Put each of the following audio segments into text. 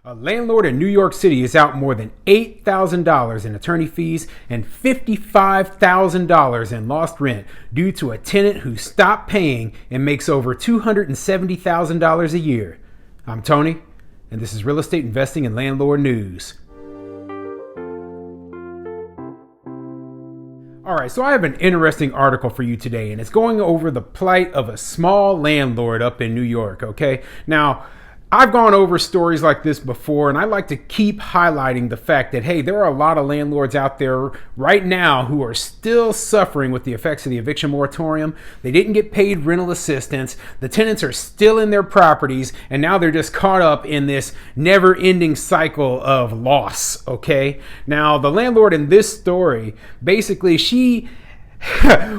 A landlord in New York City is out more than $8,000 in attorney fees and $55,000 in lost rent due to a tenant who stopped paying and makes over $270,000 a year. I'm Tony, and this is Real Estate Investing and Landlord News. All right, so I have an interesting article for you today, and it's going over the plight of a small landlord up in New York, okay? Now, I've gone over stories like this before, and I like to keep highlighting the fact that, hey, there are a lot of landlords out there right now who are still suffering with the effects of the eviction moratorium. They didn't get paid rental assistance. The tenants are still in their properties, and now they're just caught up in this never-ending cycle of loss, okay? Now, the landlord in this story, basically, she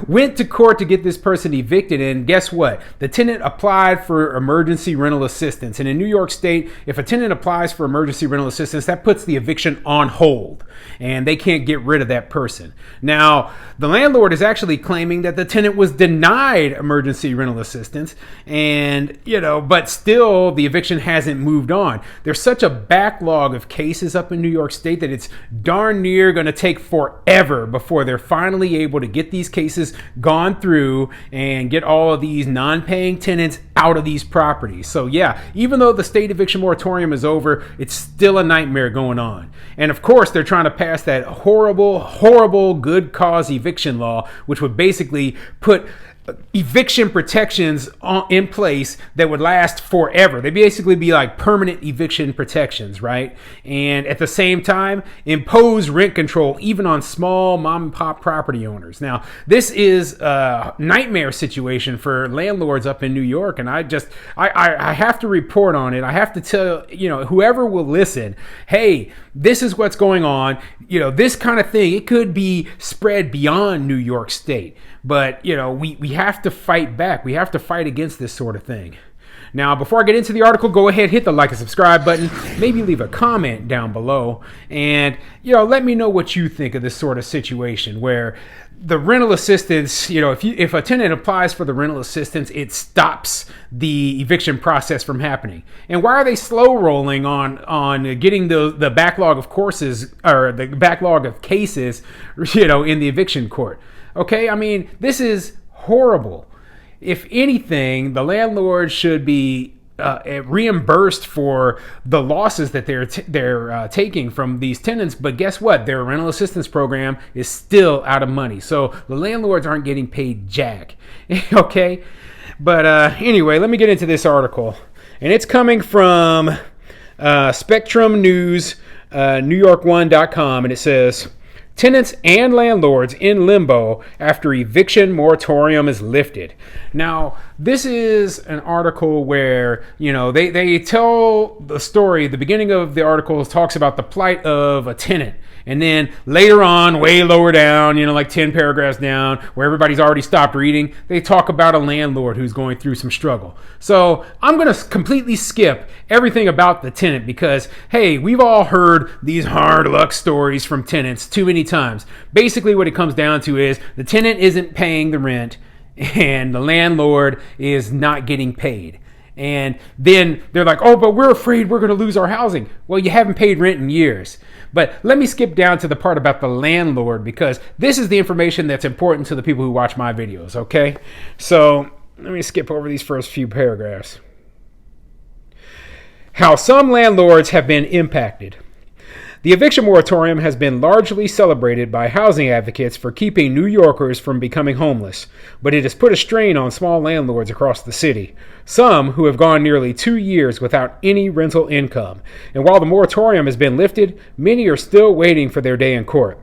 went to court to get this person evicted, and guess what? The tenant applied for emergency rental assistance. And in New York State, if a tenant applies for emergency rental assistance, that puts the eviction on hold, and they can't get rid of that person. Now, the landlord is actually claiming that the tenant was denied emergency rental assistance, and, but still the eviction hasn't moved on. There's such a backlog of cases up in New York State that it's darn near going to take forever before they're finally able to get these cases gone through and get all of these non-paying tenants out of these properties. So yeah, even though the state eviction moratorium is over, it's still a nightmare going on. And of course, they're trying to pass that horrible good cause eviction law, which would basically put eviction protections in place that would last forever. They basically be like permanent eviction protections, right? And at the same time, impose rent control even on small mom and pop property owners. Now, this is a nightmare situation for landlords up in New York, and I have to report on it. I have to tell whoever will listen, hey, this is what's going on. This kind of thing, it could be spread beyond New York State. But, we have to fight back. We have to fight against this sort of thing. Now, before I get into the article, go ahead, hit the like and subscribe button. Maybe leave a comment down below. And, let me know what you think of this sort of situation where the rental assistance, if a tenant applies for the rental assistance, it stops the eviction process from happening. And why are they slow rolling on getting the backlog of courses or the backlog of cases, in the eviction court? Okay, I mean, this is horrible. If anything, the landlord should be reimbursed for the losses that they're taking from these tenants. But guess what? Their rental assistance program is still out of money. So the landlords aren't getting paid jack. Okay? But anyway, let me get into this article. And it's coming from Spectrum News, NewYork1.com, and it says, tenants and landlords in limbo after eviction moratorium is lifted. Now, this is an article where, they tell the story. The beginning of the article talks about the plight of a tenant. And then later on, way lower down, like 10 paragraphs down, where everybody's already stopped reading, they talk about a landlord who's going through some struggle. So I'm going to completely skip everything about the tenant because, hey, we've all heard these hard luck stories from tenants too many times. Basically, what it comes down to is the tenant isn't paying the rent and the landlord is not getting paid. And then they're like, oh, but we're afraid we're going to lose our housing. Well, you haven't paid rent in years. But let me skip down to the part about the landlord because this is the information that's important to the people who watch my videos, okay? So let me skip over these first few paragraphs. How some landlords have been impacted. The eviction moratorium has been largely celebrated by housing advocates for keeping New Yorkers from becoming homeless, but it has put a strain on small landlords across the city, some who have gone nearly 2 years without any rental income. And while the moratorium has been lifted, many are still waiting for their day in court.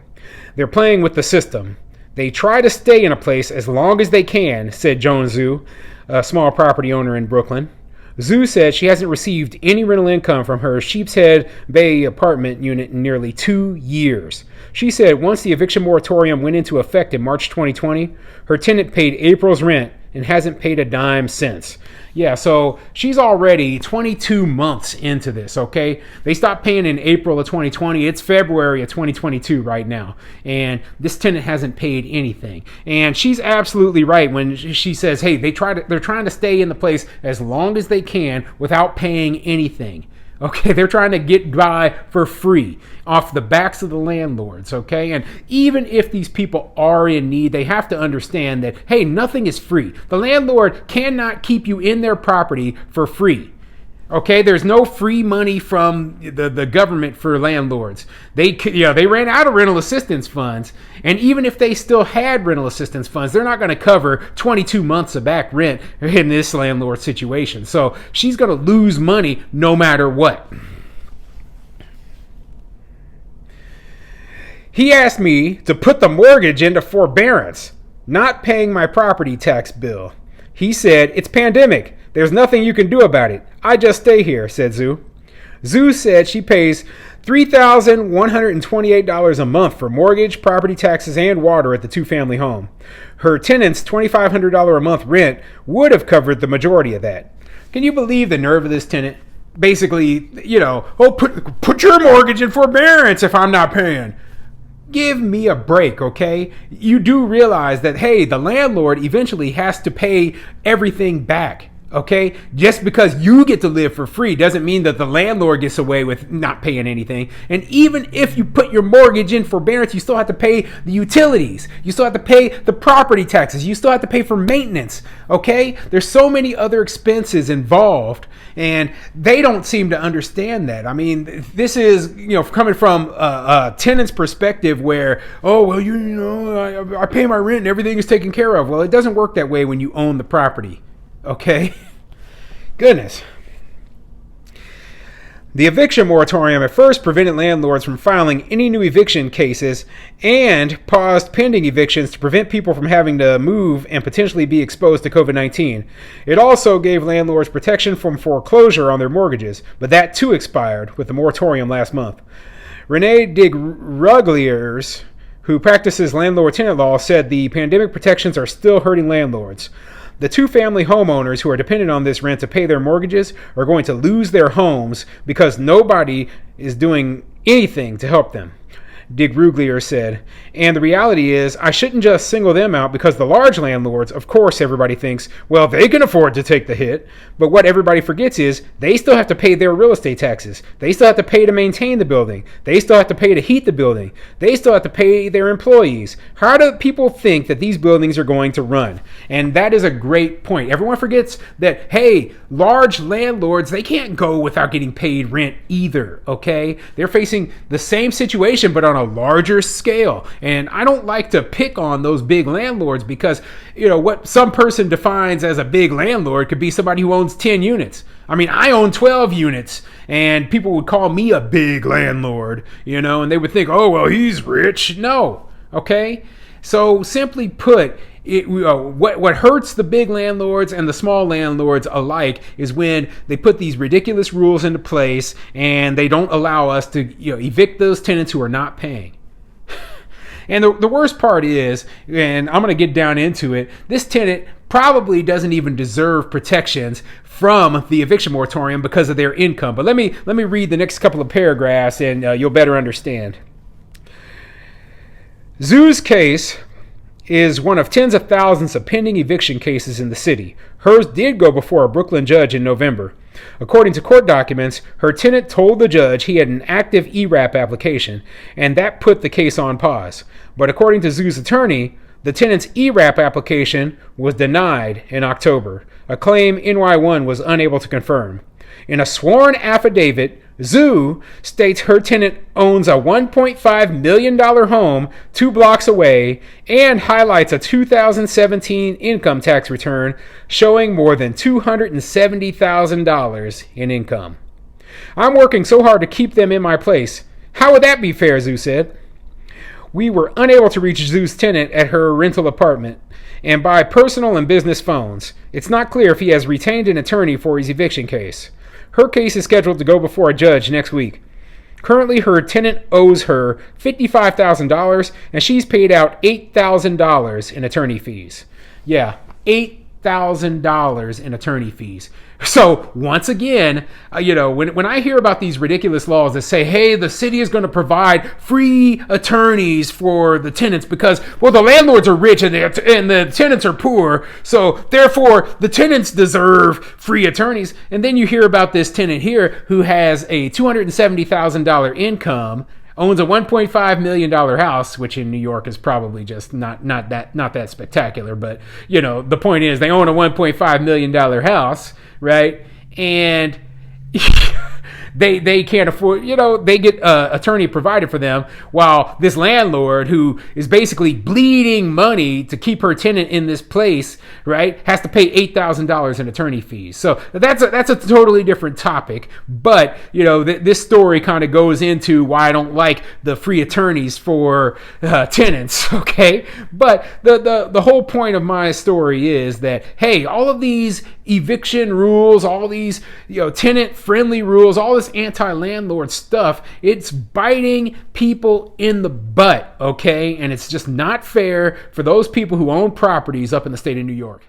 They're playing with the system. They try to stay in a place as long as they can, said Joan Zhu, a small property owner in Brooklyn. Zhu said she hasn't received any rental income from her Sheepshead Bay apartment unit in nearly 2 years. She said once the eviction moratorium went into effect in March 2020, her tenant paid April's rent and hasn't paid a dime since. Yeah, so she's already 22 months into this, okay? They stopped paying in April of 2020. It's February of 2022 right now. And this tenant hasn't paid anything. And she's absolutely right when she says, hey, they're trying to stay in the place as long as they can without paying anything. Okay, they're trying to get by for free off the backs of the landlords, okay? And even if these people are in need, they have to understand that, hey, nothing is free. The landlord cannot keep you in their property for free. Okay, there's no free money from the government for landlords. They ran out of rental assistance funds, and even if they still had rental assistance funds, they're not going to cover 22 months of back rent in this landlord situation. So she's going to lose money no matter what. He asked me to put the mortgage into forbearance, not paying my property tax bill. He said, "It's pandemic. There's nothing you can do about it. I just stay here," said Zhu. Zhu said she pays $3,128 a month for mortgage, property taxes, and water at the two-family home. Her tenant's $2,500 a month rent would have covered the majority of that. Can you believe the nerve of this tenant? Basically, put your mortgage in forbearance if I'm not paying. Give me a break, okay? You do realize that, hey, the landlord eventually has to pay everything back. Okay, just because you get to live for free doesn't mean that the landlord gets away with not paying anything. And even if you put your mortgage in forbearance, you still have to pay the utilities. You still have to pay the property taxes. You still have to pay for maintenance. Okay, there's so many other expenses involved, and they don't seem to understand that. I mean, this is coming from a tenant's perspective, where I pay my rent and everything is taken care of. Well, it doesn't work that way when you own the property. Okay? Goodness. The eviction moratorium at first prevented landlords from filing any new eviction cases and paused pending evictions to prevent people from having to move and potentially be exposed to COVID-19. It also gave landlords protection from foreclosure on their mortgages, but that too expired with the moratorium last month. Renee Rugliers, who practices landlord-tenant law, said the pandemic protections are still hurting landlords. The two-family homeowners who are dependent on this rent to pay their mortgages are going to lose their homes because nobody is doing anything to help them, Ruglier said. And the reality is, I shouldn't just single them out because the large landlords, of course, everybody thinks, well, they can afford to take the hit. But what everybody forgets is they still have to pay their real estate taxes. They still have to pay to maintain the building. They still have to pay to heat the building. They still have to pay their employees. How do people think that these buildings are going to run? And that is a great point. Everyone forgets that, hey, large landlords, they can't go without getting paid rent either, okay? They're facing the same situation, but on a larger scale. And I don't like to pick on those big landlords because, what some person defines as a big landlord could be somebody who owns 10 units. I mean, I own 12 units, and people would call me a big landlord, and they would think, oh, well, he's rich. No, okay? So simply put, what hurts the big landlords and the small landlords alike is when they put these ridiculous rules into place and they don't allow us to evict those tenants who are not paying. And the worst part is, and I'm going to get down into it, this tenant probably doesn't even deserve protections from the eviction moratorium because of their income. But let me read the next couple of paragraphs and you'll better understand. Zhu's case is one of tens of thousands of pending eviction cases in the city. Hers did go before a Brooklyn judge in November. According to court documents, her tenant told the judge he had an active ERAP application, and that put the case on pause. But according to Zhu's attorney, the tenant's ERAP application was denied in October, a claim NY1 was unable to confirm. In a sworn affidavit, Zhu states her tenant owns a $1.5 million home 2 blocks away and highlights a 2017 income tax return showing more than $270,000 in income. I'm working so hard to keep them in my place. How would that be fair, Zhu said. We were unable to reach Zhu's tenant at her rental apartment and by personal and business phones. It's not clear if he has retained an attorney for his eviction case. Her case is scheduled to go before a judge next week. Currently, her tenant owes her $55,000, and she's paid out $8,000 in attorney fees. Yeah, $8,000 in attorney fees. So once again, when I hear about these ridiculous laws that say, hey, the city is going to provide free attorneys for the tenants because, well, the landlords are rich and the tenants are poor, so therefore the tenants deserve free attorneys. And then you hear about this tenant here who has a $270,000 income, owns a $1.5 million house, which in New York is probably just not that spectacular. But, the point is they own a $1.5 million house, right? And they can't afford, they get an attorney provided for them, while this landlord, who is basically bleeding money to keep her tenant in this place, right, has to pay $8,000 in attorney fees. So that's a totally different topic. But this story kind of goes into why I don't like the free attorneys for tenants. Okay, but the whole point of my story is that, hey, all of these eviction rules, all these tenant friendly rules, all this anti-landlord stuff, it's biting people in the butt, okay? And it's just not fair for those people who own properties up in the state of New York.